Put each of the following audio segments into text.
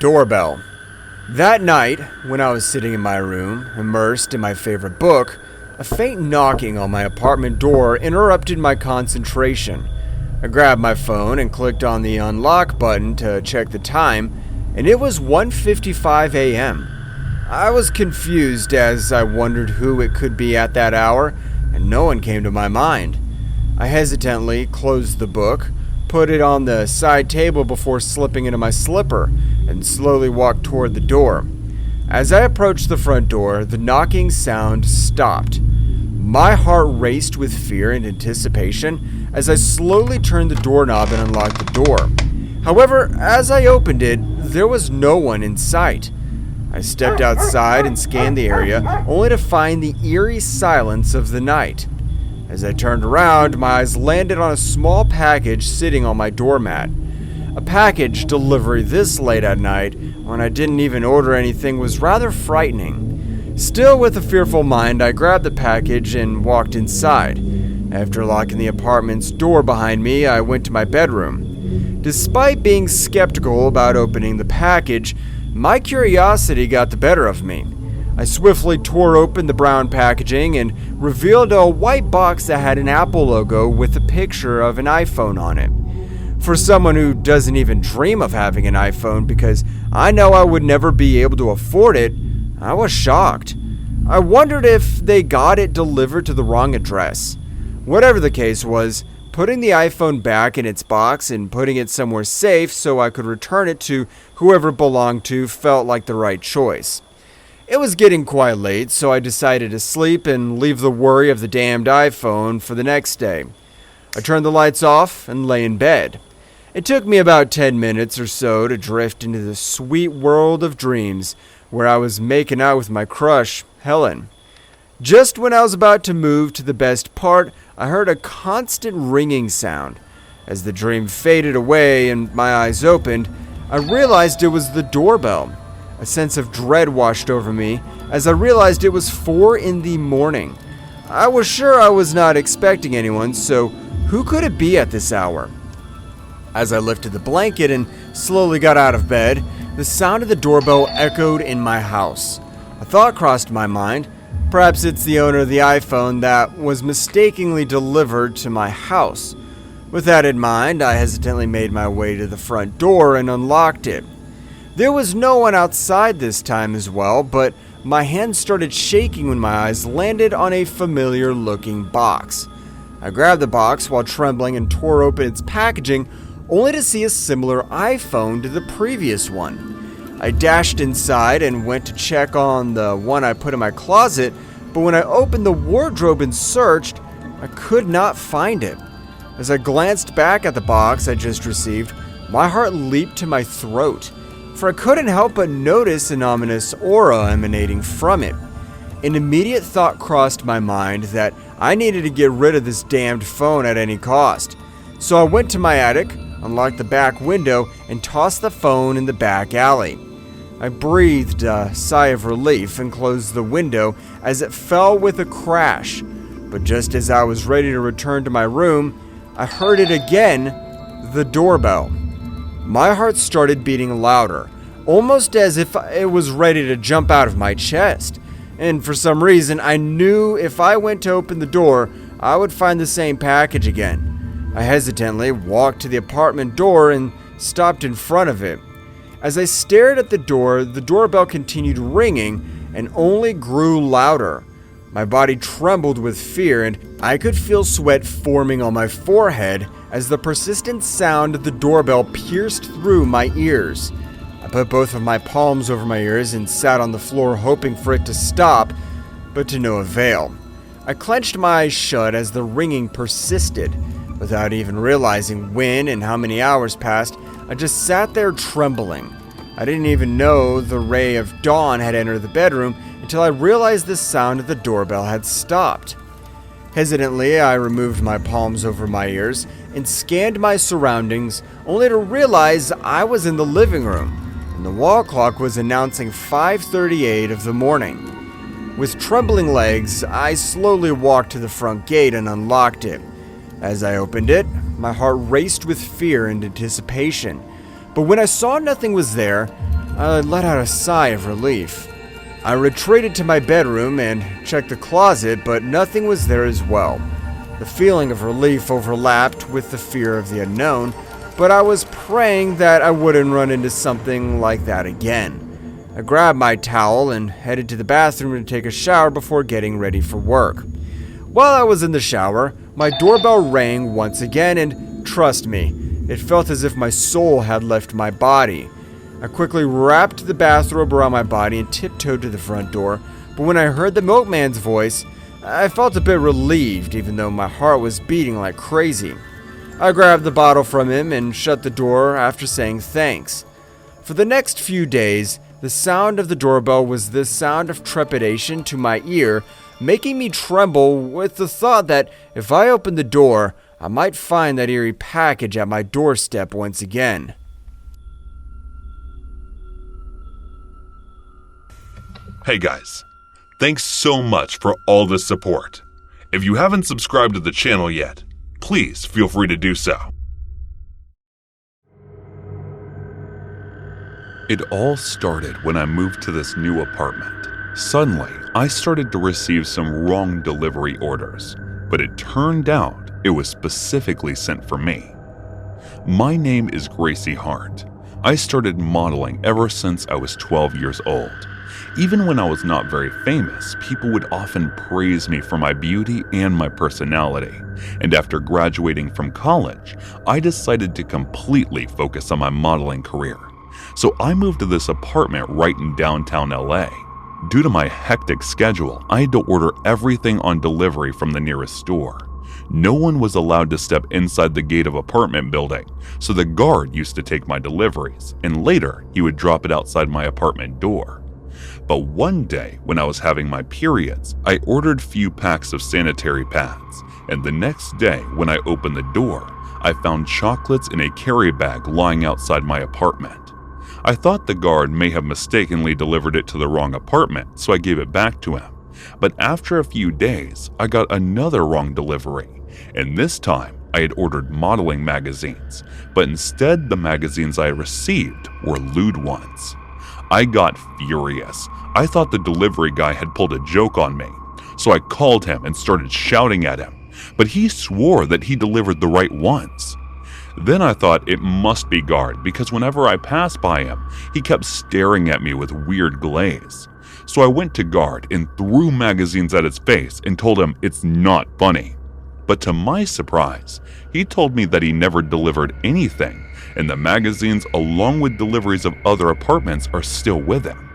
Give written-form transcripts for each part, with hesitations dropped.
Doorbell. That night, when I was sitting in my room, immersed in my favorite book, a faint knocking on my apartment door interrupted my concentration. I grabbed my phone and clicked on the unlock button to check the time, and it was 1:55 a.m. I was confused as I wondered who it could be at that hour, and no one came to my mind. I hesitantly closed the book, put it on the side table before slipping into my slipper, and slowly walked toward the door. As I approached the front door, the knocking sound stopped. My heart raced with fear and anticipation as I slowly turned the doorknob and unlocked the door. However, as I opened it, there was no one in sight. I stepped outside and scanned the area, only to find the eerie silence of the night. As I turned around, my eyes landed on a small package sitting on my doormat. A package delivery this late at night, when I didn't even order anything, was rather frightening. Still with a fearful mind, I grabbed the package and walked inside. After locking the apartment's door behind me, I went to my bedroom. Despite being skeptical about opening the package, my curiosity got the better of me. I swiftly tore open the brown packaging and revealed a white box that had an Apple logo with a picture of an iPhone on it. For someone who doesn't even dream of having an iPhone because I know I would never be able to afford it, I was shocked. I wondered if they got it delivered to the wrong address. Whatever the case was, putting the iPhone back in its box and putting it somewhere safe so I could return it to whoever it belonged to felt like the right choice. It was getting quite late, so I decided to sleep and leave the worry of the damned iPhone for the next day. I turned the lights off and lay in bed. It took me about 10 minutes or so to drift into the sweet world of dreams where I was making out with my crush, Helen. Just when I was about to move to the best part, I heard a constant ringing sound. As the dream faded away and my eyes opened, I realized it was the doorbell. A sense of dread washed over me as I realized it was 4 a.m. I was sure I was not expecting anyone, so who could it be at this hour? As I lifted the blanket and slowly got out of bed, the sound of the doorbell echoed in my house. A thought crossed my mind. Perhaps it's the owner of the iPhone that was mistakenly delivered to my house. With that in mind, I hesitantly made my way to the front door and unlocked it. There was no one outside this time as well, but my hands started shaking when my eyes landed on a familiar-looking box. I grabbed the box while trembling and tore open its packaging, only to see a similar iPhone to the previous one. I dashed inside and went to check on the one I put in my closet, but when I opened the wardrobe and searched, I could not find it. As I glanced back at the box I just received, my heart leaped to my throat, for I couldn't help but notice an ominous aura emanating from it. An immediate thought crossed my mind that I needed to get rid of this damned phone at any cost. So I went to my attic, unlocked the back window, and tossed the phone in the back alley. I breathed a sigh of relief and closed the window as it fell with a crash. But just as I was ready to return to my room, I heard it again, the doorbell. My heart started beating louder, almost as if it was ready to jump out of my chest. And for some reason, I knew if I went to open the door, I would find the same package again. I hesitantly walked to the apartment door and stopped in front of it. As I stared at the doorbell continued ringing and only grew louder. My body trembled with fear, and I could feel sweat forming on my forehead as the persistent sound of the doorbell pierced through my ears. I put both of my palms over my ears and sat on the floor hoping for it to stop, but to no avail. I clenched my eyes shut as the ringing persisted. Without even realizing when and how many hours passed, I just sat there trembling. I didn't even know the ray of dawn had entered the bedroom until I realized the sound of the doorbell had stopped. Hesitantly, I removed my palms over my ears and scanned my surroundings, only to realize I was in the living room, and the wall clock was announcing 5:38 of the morning. With trembling legs, I slowly walked to the front gate and unlocked it. As I opened it, my heart raced with fear and anticipation. But when I saw nothing was there, I let out a sigh of relief. I retreated to my bedroom and checked the closet, but nothing was there as well. The feeling of relief overlapped with the fear of the unknown, but I was praying that I wouldn't run into something like that again. I grabbed my towel and headed to the bathroom to take a shower before getting ready for work. While I was in the shower, my doorbell rang once again, and trust me, it felt as if my soul had left my body. I quickly wrapped the bathrobe around my body and tiptoed to the front door, but when I heard the milkman's voice, I felt a bit relieved, even though my heart was beating like crazy. I grabbed the bottle from him and shut the door after saying thanks. For the next few days, the sound of the doorbell was the sound of trepidation to my ear, making me tremble with the thought that if I opened the door, I might find that eerie package at my doorstep once again. Hey guys, thanks so much for all the support. If you haven't subscribed to the channel yet, please feel free to do so. It all started when I moved to this new apartment. Suddenly, I started to receive some wrong delivery orders, but it turned out it was specifically sent for me. My name is Gracie Hart. I started modeling ever since I was 12 years old. Even when I was not very famous, people would often praise me for my beauty and my personality. And after graduating from college, I decided to completely focus on my modeling career. So I moved to this apartment right in downtown LA. Due to my hectic schedule, I had to order everything on delivery from the nearest store. No one was allowed to step inside the gate of apartment building, so the guard used to take my deliveries, and later he would drop it outside my apartment door. But one day, when I was having my periods, I ordered few packs of sanitary pads, and the next day, when I opened the door, I found chocolates in a carry bag lying outside my apartment. I thought the guard may have mistakenly delivered it to the wrong apartment, so I gave it back to him. But after a few days, I got another wrong delivery, and this time I had ordered modeling magazines, but instead the magazines I received were lewd ones. I got furious. I thought the delivery guy had pulled a joke on me, so I called him and started shouting at him, but he swore that he delivered the right ones. Then I thought it must be guard because whenever I passed by him, he kept staring at me with weird glaze. So I went to guard and threw magazines at his face and told him it's not funny. But to my surprise, he told me that he never delivered anything, and the magazines along with deliveries of other apartments are still with him.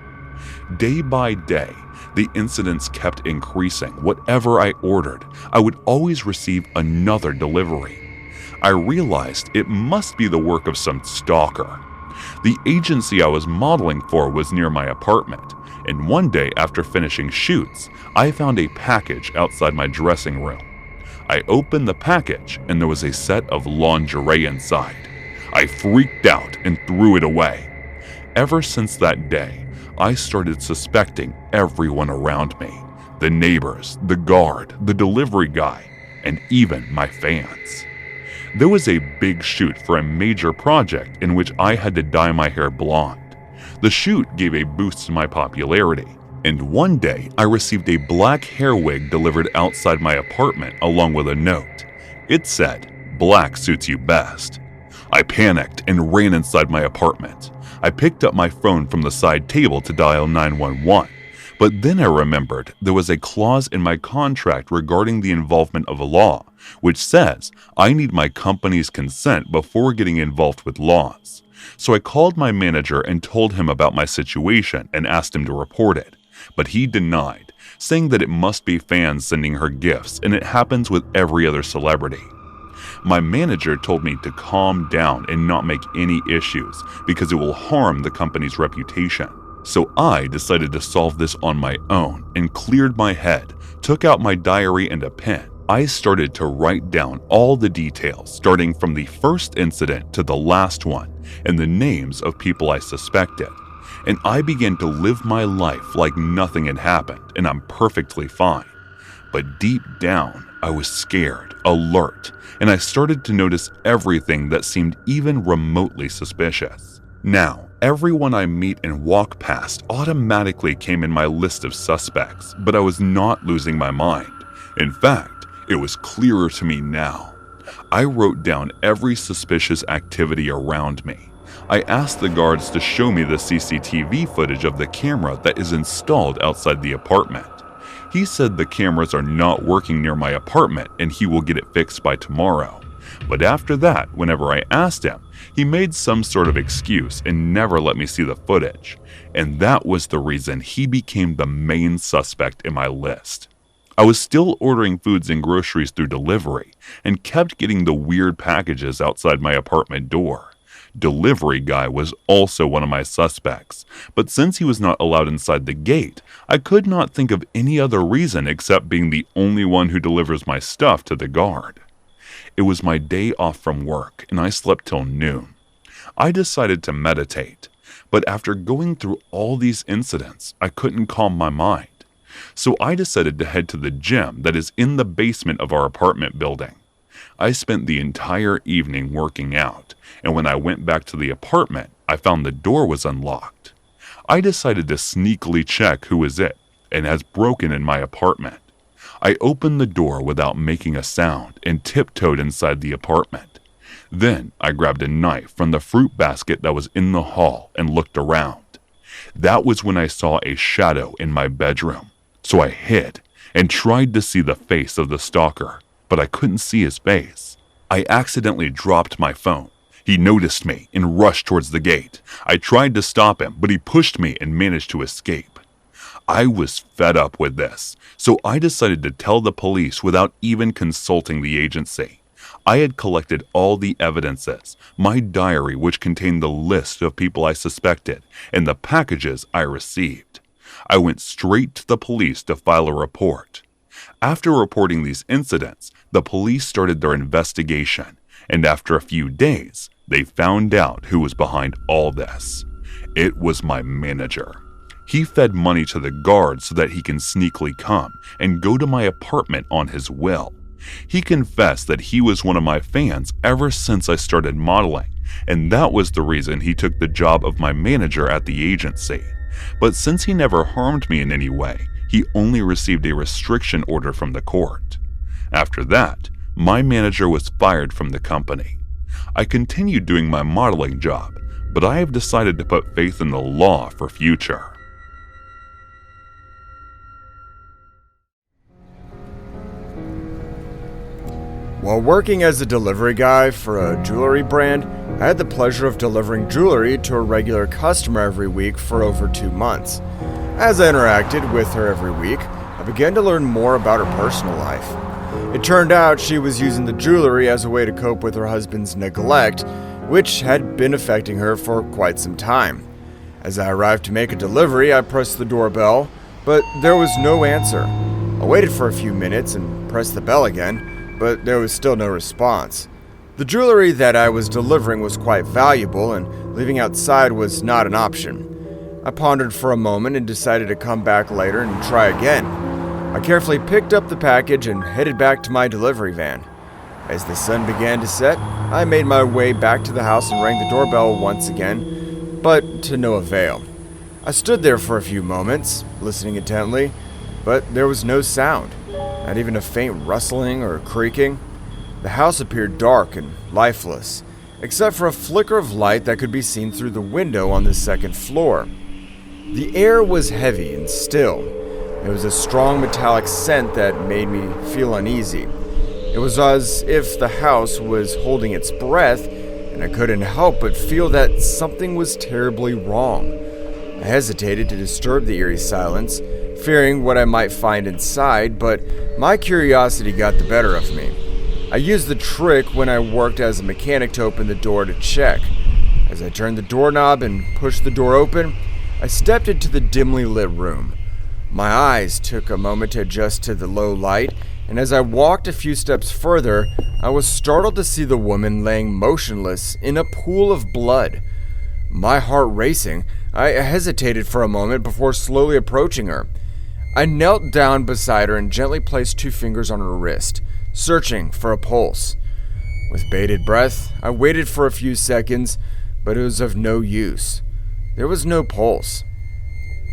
Day by day, the incidents kept increasing. Whatever I ordered, I would always receive another delivery. I realized it must be the work of some stalker. The agency I was modeling for was near my apartment, and one day after finishing shoots, I found a package outside my dressing room. I opened the package and there was a set of lingerie inside. I freaked out and threw it away. Ever since that day, I started suspecting everyone around me. The neighbors, the guard, the delivery guy, and even my fans. There was a big shoot for a major project in which I had to dye my hair blonde. The shoot gave a boost to my popularity, and one day I received a black hair wig delivered outside my apartment along with a note. It said, "Black suits you best." I panicked and ran inside my apartment. I picked up my phone from the side table to dial 911, but then I remembered there was a clause in my contract regarding the involvement of a law, which says I need my company's consent before getting involved with laws. So I called my manager and told him about my situation and asked him to report it, but he denied, saying that it must be fans sending her gifts and it happens with every other celebrity. My manager told me to calm down and not make any issues because it will harm the company's reputation. So I decided to solve this on my own and cleared my head, took out my diary and a pen. I started to write down all the details, starting from the first incident to the last one, and the names of people I suspected. And I began to live my life like nothing had happened and I'm perfectly fine. But deep down, I was scared, alert, and I started to notice everything that seemed even remotely suspicious. Now, everyone I meet and walk past automatically came in my list of suspects, but I was not losing my mind. In fact, it was clearer to me now. I wrote down every suspicious activity around me. I asked the guards to show me the CCTV footage of the camera that is installed outside the apartment. He said the cameras are not working near my apartment and he will get it fixed by tomorrow. But after that, whenever I asked him, he made some sort of excuse and never let me see the footage. And that was the reason he became the main suspect in my list. I was still ordering foods and groceries through delivery and kept getting the weird packages outside my apartment door. Delivery guy was also one of my suspects, but since he was not allowed inside the gate, I could not think of any other reason except being the only one who delivers my stuff to the guard. It was my day off from work and I slept till noon. I decided to meditate, but after going through all these incidents, I couldn't calm my mind. So I decided to head to the gym that is in the basement of our apartment building. I spent the entire evening working out, and when I went back to the apartment, I found the door was unlocked. I decided to sneakily check who was it and has broken in my apartment. I opened the door without making a sound and tiptoed inside the apartment. Then I grabbed a knife from the fruit basket that was in the hall and looked around. That was when I saw a shadow in my bedroom, so I hid and tried to see the face of the stalker, but I couldn't see his face. I accidentally dropped my phone. He noticed me and rushed towards the gate. I tried to stop him, but he pushed me and managed to escape. I was fed up with this, so I decided to tell the police without even consulting the agency. I had collected all the evidences, my diary which contained the list of people I suspected, and the packages I received. I went straight to the police to file a report. After reporting these incidents, the police started their investigation, and after a few days, they found out who was behind all this. It was my manager. He fed money to the guards so that he can sneakily come and go to my apartment on his will. He confessed that he was one of my fans ever since I started modeling, and that was the reason he took the job of my manager at the agency. But since he never harmed me in any way, he only received a restriction order from the court. After that, my manager was fired from the company. I continued doing my modeling job, but I have decided to put faith in the law for future. While working as a delivery guy for a jewelry brand, I had the pleasure of delivering jewelry to a regular customer every week for over 2 months. As I interacted with her every week, I began to learn more about her personal life. It turned out she was using the jewelry as a way to cope with her husband's neglect, which had been affecting her for quite some time. As I arrived to make a delivery, I pressed the doorbell, but there was no answer. I waited for a few minutes and pressed the bell again, but there was still no response. The jewelry that I was delivering was quite valuable, and leaving outside was not an option. I pondered for a moment and decided to come back later and try again. I carefully picked up the package and headed back to my delivery van. As the sun began to set, I made my way back to the house and rang the doorbell once again, but to no avail. I stood there for a few moments, listening intently, but there was no sound, not even a faint rustling or creaking. The house appeared dark and lifeless, except for a flicker of light that could be seen through the window on the second floor. The air was heavy and still. There was a strong metallic scent that made me feel uneasy. It was as if the house was holding its breath, and I couldn't help but feel that something was terribly wrong. I hesitated to disturb the eerie silence, fearing what I might find inside, but my curiosity got the better of me. I used the trick when I worked as a mechanic to open the door to check. As I turned the doorknob and pushed the door open, I stepped into the dimly lit room. My eyes took a moment to adjust to the low light, and as I walked a few steps further, I was startled to see the woman laying motionless in a pool of blood. My heart racing, I hesitated for a moment before slowly approaching her. I knelt down beside her and gently placed 2 fingers on her wrist, searching for a pulse. With bated breath, I waited for a few seconds, but it was of no use. There was no pulse.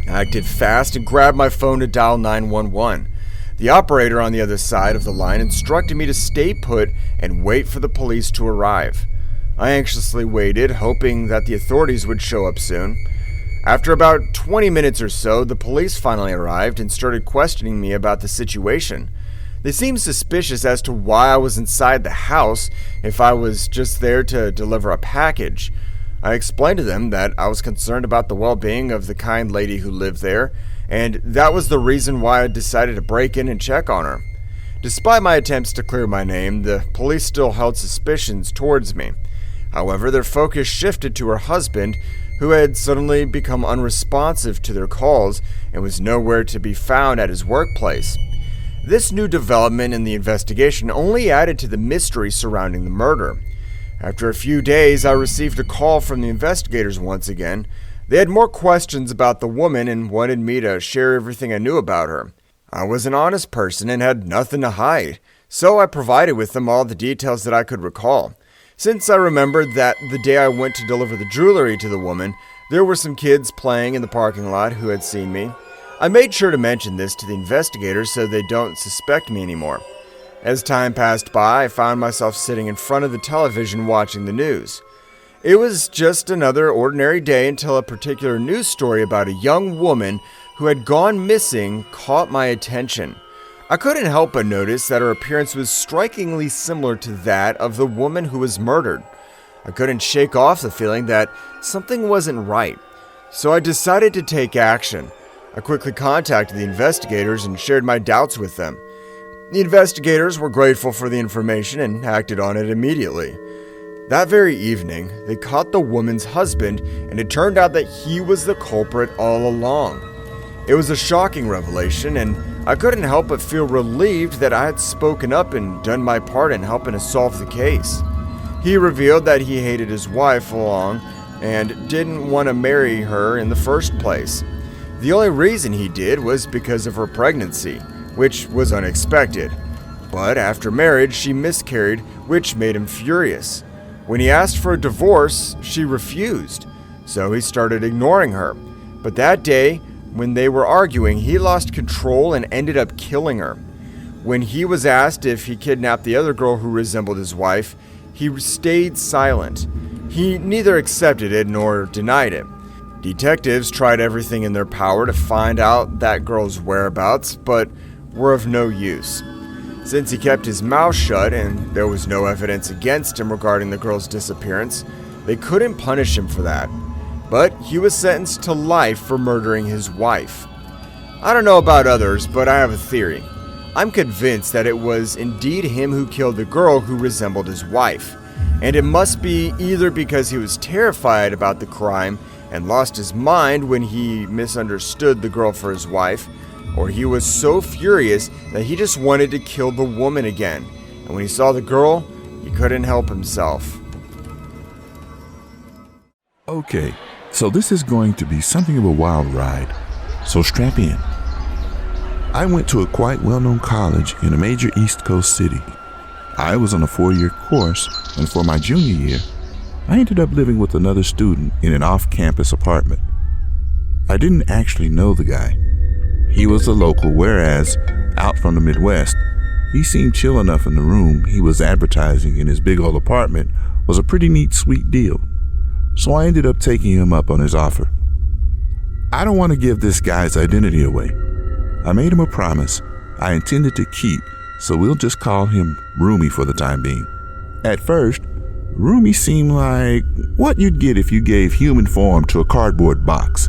I acted fast and grabbed my phone to dial 911. The operator on the other side of the line instructed me to stay put and wait for the police to arrive. I anxiously waited, hoping that the authorities would show up soon. After about 20 minutes or so, the police finally arrived and started questioning me about the situation. They seemed suspicious as to why I was inside the house if I was just there to deliver a package. I explained to them that I was concerned about the well-being of the kind lady who lived there, and that was the reason why I decided to break in and check on her. Despite my attempts to clear my name, the police still held suspicions towards me. However, their focus shifted to her husband, who had suddenly become unresponsive to their calls and was nowhere to be found at his workplace. This new development in the investigation only added to the mystery surrounding the murder. After a few days, I received a call from the investigators once again. They had more questions about the woman and wanted me to share everything I knew about her. I was an honest person and had nothing to hide, so I provided with them all the details that I could recall. Since I remembered that the day I went to deliver the jewelry to the woman, there were some kids playing in the parking lot who had seen me. I made sure to mention this to the investigators so they don't suspect me anymore. As time passed by, I found myself sitting in front of the television watching the news. It was just another ordinary day until a particular news story about a young woman who had gone missing caught my attention. I couldn't help but notice that her appearance was strikingly similar to that of the woman who was murdered. I couldn't shake off the feeling that something wasn't right, so I decided to take action. I quickly contacted the investigators and shared my doubts with them. The investigators were grateful for the information and acted on it immediately. That very evening, they caught the woman's husband, and it turned out that he was the culprit all along. It was a shocking revelation, and I couldn't help but feel relieved that I had spoken up and done my part in helping to solve the case. He revealed that he hated his wife along and didn't want to marry her in the first place. The only reason he did was because of her pregnancy, which was unexpected. But after marriage, she miscarried, which made him furious. When he asked for a divorce, she refused, so he started ignoring her. But that day, when they were arguing, he lost control and ended up killing her. When he was asked if he kidnapped the other girl who resembled his wife, he stayed silent. He neither accepted it nor denied it. Detectives tried everything in their power to find out that girl's whereabouts, but were of no use. Since he kept his mouth shut and there was no evidence against him regarding the girl's disappearance, they couldn't punish him for that. But he was sentenced to life for murdering his wife. I don't know about others, but I have a theory. I'm convinced that it was indeed him who killed the girl who resembled his wife, and it must be either because he was terrified about the crime and lost his mind when he misunderstood the girl for his wife, or he was so furious that he just wanted to kill the woman again, and when he saw the girl, he couldn't help himself. Okay, so this is going to be something of a wild ride, so strap in. I went to a quite well-known college in a major East Coast city. I was on a 4-year course, and for my junior year, I ended up living with another student in an off-campus apartment. I didn't actually know the guy. He was a local, whereas, out from the Midwest, he seemed chill enough in the room he was advertising in his big old apartment was a pretty neat, sweet deal. So I ended up taking him up on his offer. I don't want to give this guy's identity away. I made him a promise I intended to keep, so we'll just call him Roomy for the time being. At first, Roomy seemed like what you'd get if you gave human form to a cardboard box.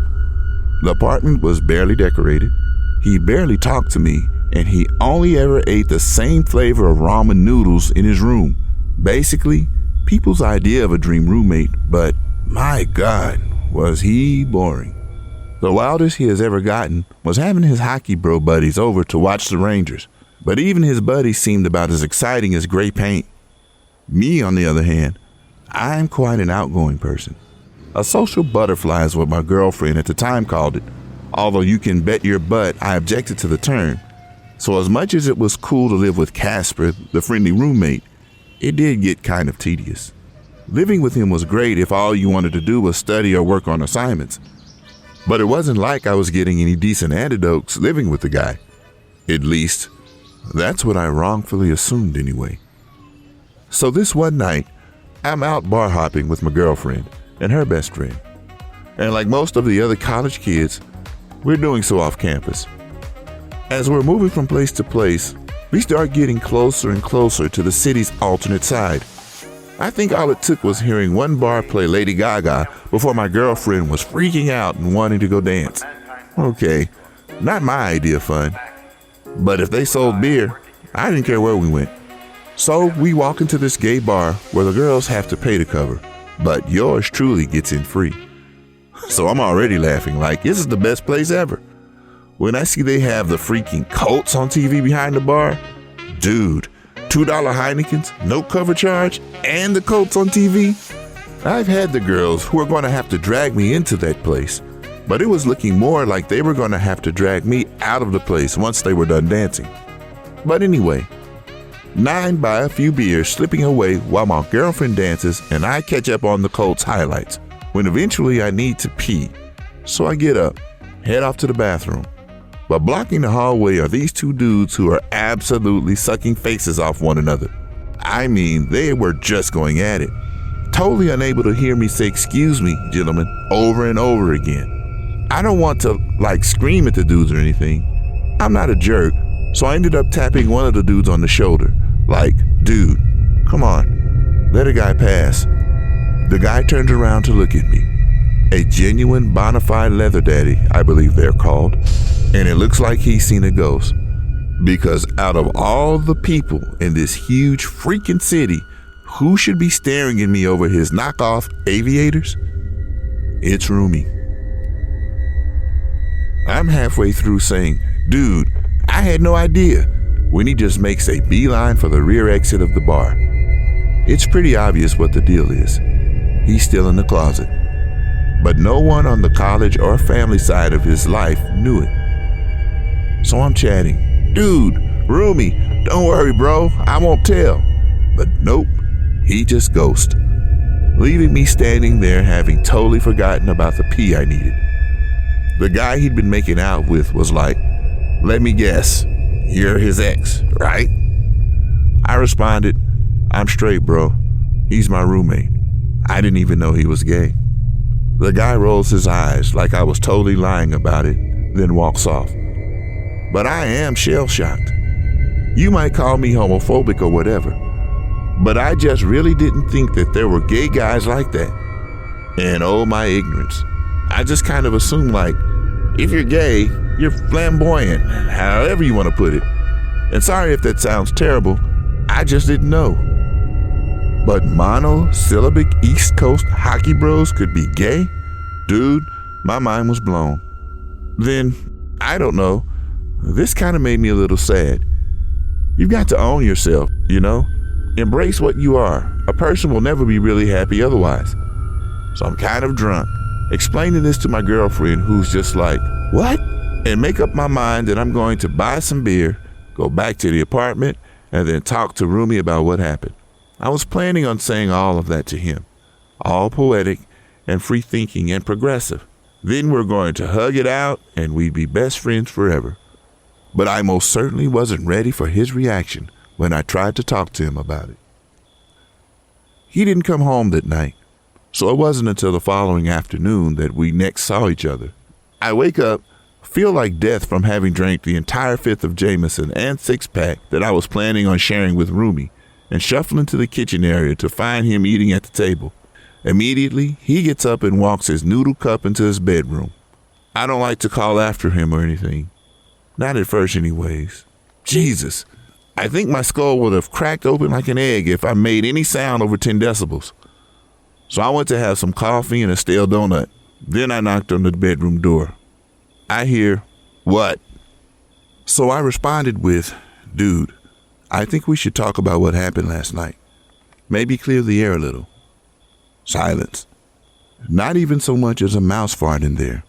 The apartment was barely decorated, he barely talked to me, and he only ever ate the same flavor of ramen noodles in his room. Basically, people's idea of a dream roommate, but my God, was he boring. The wildest he has ever gotten was having his hockey bro buddies over to watch the Rangers, but even his buddies seemed about as exciting as gray paint. Me, on the other hand, I'm quite an outgoing person. A social butterfly is what my girlfriend at the time called it, although you can bet your butt I objected to the term. So as much as it was cool to live with Casper, the friendly roommate, it did get kind of tedious. Living with him was great if all you wanted to do was study or work on assignments. But it wasn't like I was getting any decent antidotes living with the guy. At least, that's what I wrongfully assumed anyway. So this one night, I'm out bar hopping with my girlfriend and her best friend. And like most of the other college kids, we're doing so off campus. As we're moving from place to place, we start getting closer and closer to the city's alternate side. I think all it took was hearing one bar play Lady Gaga before my girlfriend was freaking out and wanting to go dance. Okay, not my idea of fun. But if they sold beer, I didn't care where we went. So we walk into this gay bar where the girls have to pay to cover, but yours truly gets in free. So I'm already laughing like this is the best place ever. When I see they have the freaking Colts on TV behind the bar, dude, $2 Heinekens, no cover charge, and the Colts on TV. I've had the girls who are going to have to drag me into that place, but it was looking more like they were going to have to drag me out of the place once they were done dancing. But anyway, 9 buy a few beers slipping away while my girlfriend dances and I catch up on the Colts highlights when eventually I need to pee. So I get up, head off to the bathroom. But blocking the hallway are these two dudes who are absolutely sucking faces off one another. I mean, they were just going at it. Totally unable to hear me say, "Excuse me, gentlemen," over and over again. I don't want to, scream at the dudes or anything. I'm not a jerk, so I ended up tapping one of the dudes on the shoulder. "Dude, come on, let a guy pass." The guy turned around to look at me. A genuine bona fide leather daddy, I believe they're called. And it looks like he's seen a ghost. Because out of all the people in this huge freaking city, who should be staring at me over his knockoff aviators? It's Rumi. I'm halfway through saying, "Dude, I had no idea," when he just makes a beeline for the rear exit of the bar. It's pretty obvious what the deal is. He's still in the closet. But no one on the college or family side of his life knew it. So I'm chatting, "Dude, Rumi, don't worry, bro, I won't tell." But nope, he just ghosted, leaving me standing there having totally forgotten about the pee I needed. The guy he'd been making out with was like, "Let me guess, you're his ex, right?" I responded, "I'm straight, bro. He's my roommate. I didn't even know he was gay." The guy rolls his eyes like I was totally lying about it, then walks off. But I am shell-shocked. You might call me homophobic or whatever, but I just really didn't think that there were gay guys like that. And oh, my ignorance. I just kind of assumed if you're gay, you're flamboyant, however you want to put it. And sorry if that sounds terrible, I just didn't know. But monosyllabic East Coast hockey bros could be gay? Dude, my mind was blown. Then, I don't know, this kind of made me a little sad. You've got to own yourself, Embrace what you are. A person will never be really happy otherwise. So I'm kind of drunk, explaining this to my girlfriend who's just like, "What?" And make up my mind that I'm going to buy some beer, go back to the apartment, and then talk to Rumi about what happened. I was planning on saying all of that to him, all poetic and free-thinking and progressive. Then we're going to hug it out and we'd be best friends forever. But I most certainly wasn't ready for his reaction when I tried to talk to him about it. He didn't come home that night, so it wasn't until the following afternoon that we next saw each other. I wake up, feel like death from having drank the entire 5th of Jameson and 6-pack that I was planning on sharing with Rumi, and shuffle into the kitchen area to find him eating at the table. Immediately, he gets up and walks his noodle cup into his bedroom. I don't like to call after him or anything. Not at first anyways. Jesus, I think my skull would have cracked open like an egg if I made any sound over 10 decibels. So I went to have some coffee and a stale donut. Then I knocked on the bedroom door. I hear, "What?" So I responded with, "Dude, I think we should talk about what happened last night. Maybe clear the air a little." Silence. Not even so much as a mouse fart in there.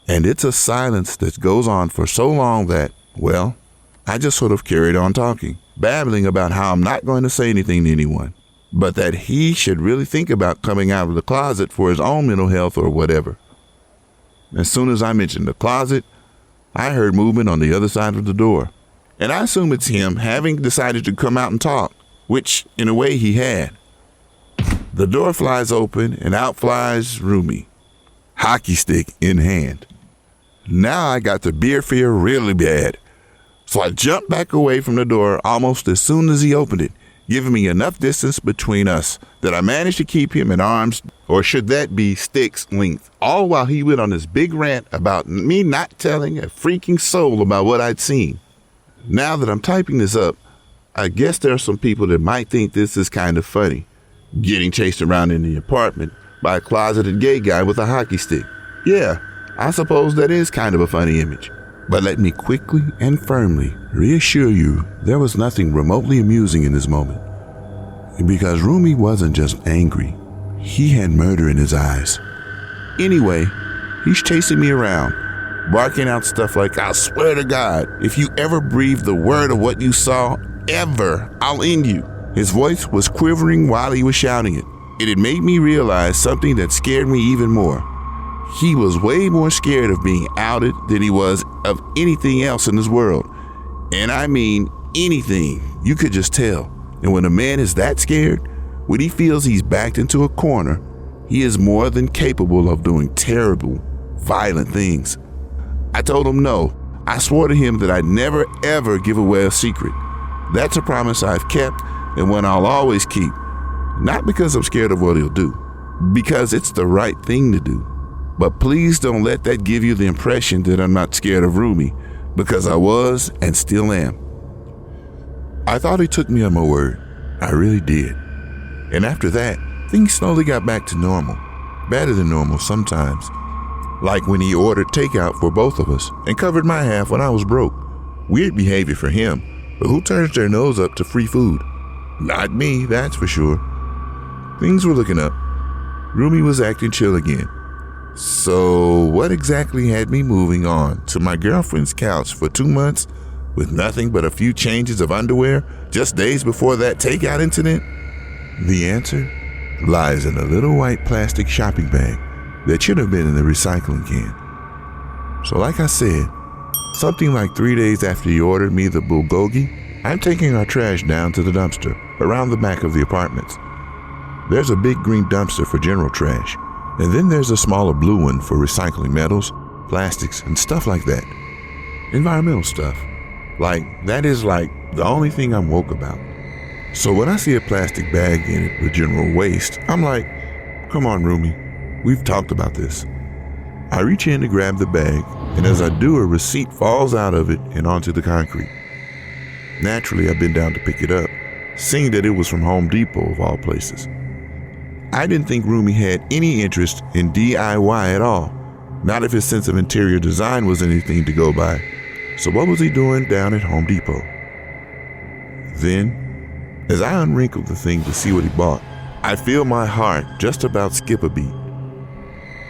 And it's a silence that goes on for so long that, I just sort of carried on talking, babbling about how I'm not going to say anything to anyone. but that he should really think about coming out of the closet for his own mental health or whatever. As soon as I mentioned the closet, I heard movement on the other side of the door. And I assume it's him having decided to come out and talk, which in a way he had. The door flies open and out flies Rumi, hockey stick in hand. Now I got the beer fear really bad. So I jumped back away from the door almost as soon as he opened it, giving me enough distance between us that I managed to keep him at arm's, or should that be stick's length, all while he went on this big rant about me not telling a freaking soul about what I'd seen. Now that I'm typing this up, I guess there are some people that might think this is kind of funny. Getting chased around in the apartment by a closeted gay guy with a hockey stick. Yeah, I suppose that is kind of a funny image. But let me quickly and firmly reassure you there was nothing remotely amusing in this moment. Because Rumi wasn't just angry, he had murder in his eyes. Anyway, he's chasing me around, barking out stuff like, "I swear to God, if you ever breathe the word of what you saw, ever, I'll end you." His voice was quivering while he was shouting it. It had made me realize something that scared me even more. He was way more scared of being outed than he was of anything else in this world. And I mean anything. You could just tell. And when a man is that scared, when he feels he's backed into a corner, he is more than capable of doing terrible, violent things. I told him no. I swore to him that I'd never ever give away a secret. That's a promise I've kept and one I'll always keep. Not because I'm scared of what he'll do, because it's the right thing to do. But please don't let that give you the impression that I'm not scared of Rumi, because I was and still am. I thought he took me on my word. I really did. And after that, things slowly got back to normal. Better than normal sometimes. Like when he ordered takeout for both of us and covered my half when I was broke. Weird behavior for him, but who turns their nose up to free food? Not me, that's for sure. Things were looking up. Rumi was acting chill again. So what exactly had me moving on to my girlfriend's couch for 2 months with nothing but a few changes of underwear just days before that takeout incident? The answer lies in a little white plastic shopping bag that should have been in the recycling can. So like I said, something like 3 days after he ordered me the bulgogi, I'm taking our trash down to the dumpster around the back of the apartments. There's a big green dumpster for general trash, and then there's a smaller blue one for recycling metals, plastics, and stuff like that. Environmental stuff. That is the only thing I'm woke about. So when I see a plastic bag in it with general waste, I'm like, come on, Rumi, we've talked about this. I reach in to grab the bag, and as I do, a receipt falls out of it and onto the concrete. Naturally, I bend down to pick it up, seeing that it was from Home Depot of all places. I didn't think Rumi had any interest in DIY at all, not if his sense of interior design was anything to go by. So what was he doing down at Home Depot? Then, as I unwrinkled the thing to see what he bought, I feel my heart just about skip a beat.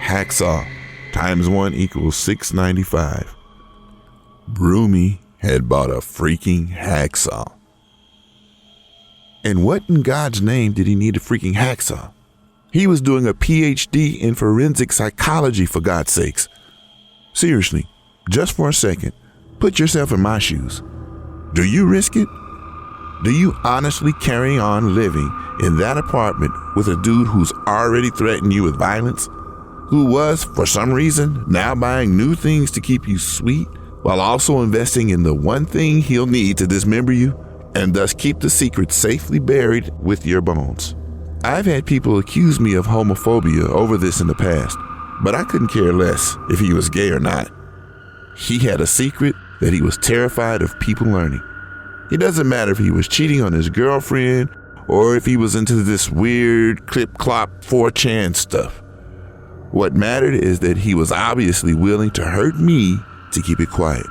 Hacksaw times 1 equals $6.95. Rumi had bought a freaking hacksaw. And what in God's name did he need a freaking hacksaw? He was doing a PhD in forensic psychology, for God's sakes. Seriously, just for a second, put yourself in my shoes. Do you risk it? Do you honestly carry on living in that apartment with a dude who's already threatened you with violence? Who was, for some reason, now buying new things to keep you sweet, while also investing in the one thing he'll need to dismember you, and thus keep the secret safely buried with your bones? I've had people accuse me of homophobia over this in the past, but I couldn't care less if he was gay or not. He had a secret that he was terrified of people learning. It doesn't matter if he was cheating on his girlfriend or if he was into this weird clip-clop 4chan stuff. What mattered is that he was obviously willing to hurt me to keep it quiet.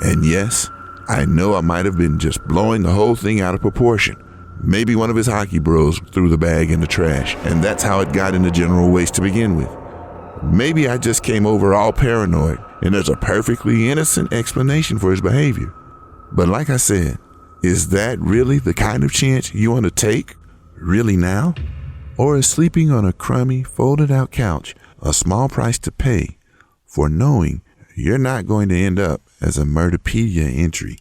And yes, I know I might have been just blowing the whole thing out of proportion. Maybe one of his hockey bros threw the bag in the trash, and that's how it got into general waste to begin with. Maybe I just came over all paranoid, and there's a perfectly innocent explanation for his behavior. But like I said, is that really the kind of chance you want to take really now? Or is sleeping on a crummy, folded out couch a small price to pay for knowing you're not going to end up as a Murderpedia entry